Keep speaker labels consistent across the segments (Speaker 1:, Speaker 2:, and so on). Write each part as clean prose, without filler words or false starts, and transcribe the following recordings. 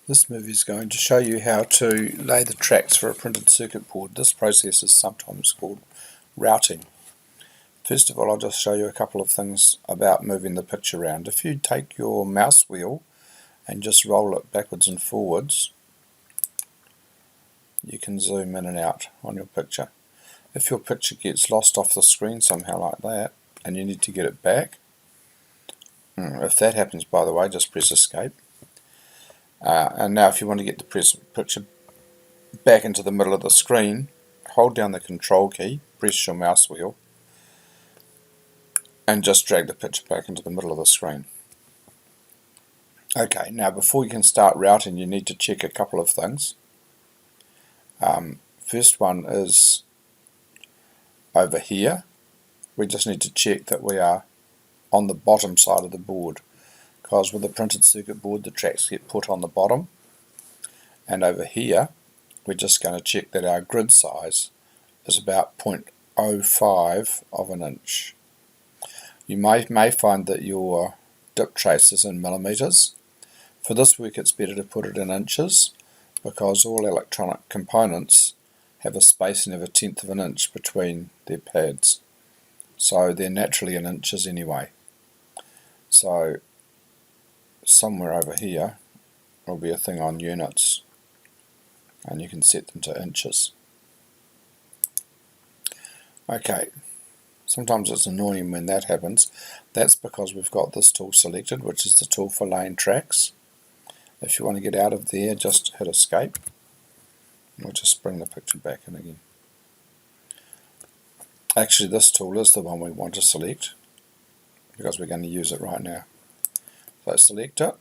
Speaker 1: This movie is going to show you how to lay the tracks for a printed circuit board. This process is sometimes called routing. First of all, I'll just show you a couple of things about moving the picture around. If you take your mouse wheel and just roll it backwards and forwards, you can zoom in and out on your picture. If your picture gets lost off the screen somehow like that and you need to get it back, if that happens, by the way, just press escape. And now if you want to get the picture back into the middle of the screen, hold down the control key, press your mouse wheel, and just drag the picture back into the middle of the screen. Okay, now before you can start routing, you need to check a couple of things. First one is over here. We just need to check that we are on the bottom side of the board, because with a printed circuit board the tracks get put on the bottom. And over here we're just going to check that our grid size is about 0.05 of an inch. You may find that your dip trace is in millimeters. For this work it's better to put it in inches, because all electronic components have a spacing of 1/10 of an inch between their pads, so they're naturally in inches anyway. So somewhere over here will be a thing on units, and you can set them to inches. Okay, sometimes it's annoying when that happens. That's because we've got this tool selected, which is the tool for laying tracks. If you want to get out of there, just hit escape. We'll just bring the picture back in again. Actually, this tool is the one we want to select, because we're going to use it right now. So select it,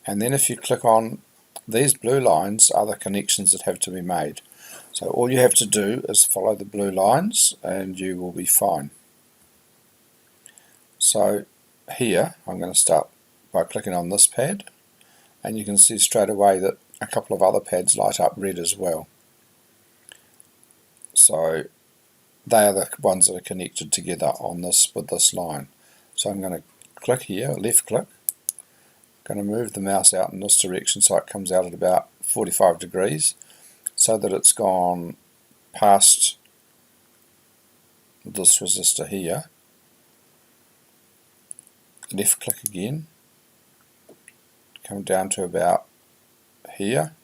Speaker 1: and then if you click on these blue lines are the connections that have to be made. So all you have to do is follow the blue lines and you will be fine. So here I'm going to start by clicking on this pad, and you can see straight away that a couple of other pads light up red as well. So they are the ones that are connected together on this with this line. So I'm going to click here, left click, going to move the mouse out in this direction so it comes out at about 45 degrees, so that it's gone past this resistor here. Left click again, come down to about here,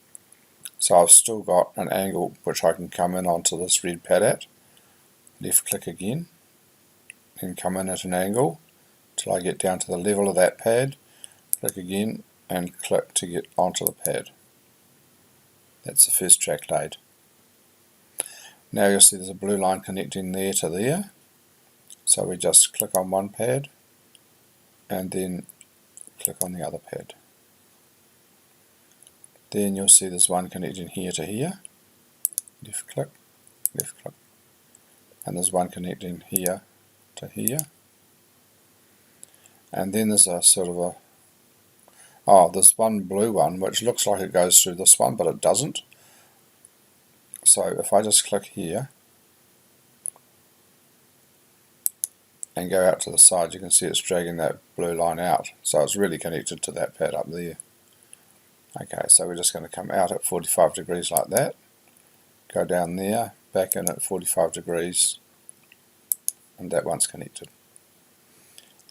Speaker 1: so I've still got an angle which I can come in onto this red pad at. Left click again, then come in at an angle till I get down to the level of that pad, click again and click to get onto the pad. That's the first track laid. Now you'll see there's a blue line connecting there to there, so we just click on one pad and then click on the other pad. Then you'll see there's one connecting here to here, left click, and there's one connecting here to here, and then there's a sort of there's one blue one which looks like it goes through this one, but it doesn't. So if I just click here and go out to the side, you can see it's dragging that blue line out, so it's really connected to that pad up there. Okay, so we're just going to come out at 45 degrees like that, go down there, back in at 45 degrees, and that one's connected.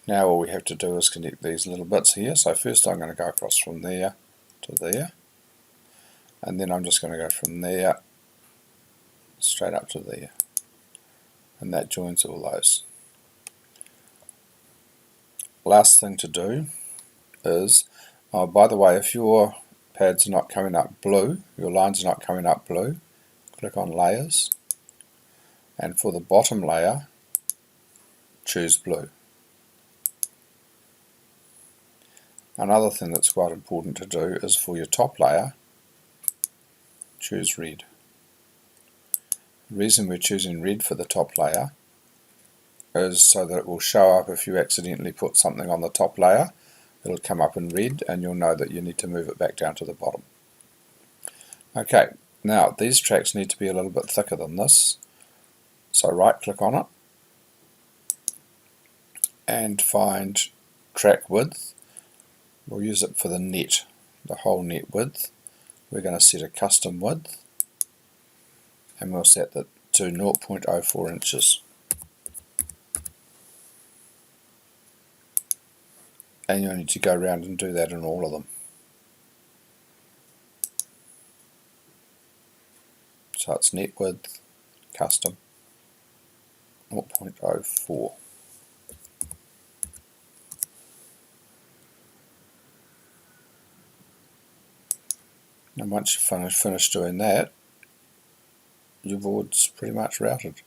Speaker 1: Now all we have to do is connect these little bits here. So first I'm going to go across from there to there, and then I'm just going to go from there straight up to there, and that joins all those. Last thing to do is, by the way, if your pads are not coming up blue, your lines are not coming up blue, click on layers, and for the bottom layer choose blue. Another thing that's quite important to do is for your top layer choose red. The reason we're choosing red for the top layer is so that it will show up if you accidentally put something on the top layer. It'll come up in red and you'll know that you need to move it back down to the bottom. Okay, now these tracks need to be a little bit thicker than this, so right click on it and find track width. We'll use it for the net the whole net width. We're going to set a custom width, and we'll set that to 0.04 inches. And you'll need to go around and do that in all of them. So it's net width, custom, 0.04. And once you've finished doing that, your board's pretty much routed.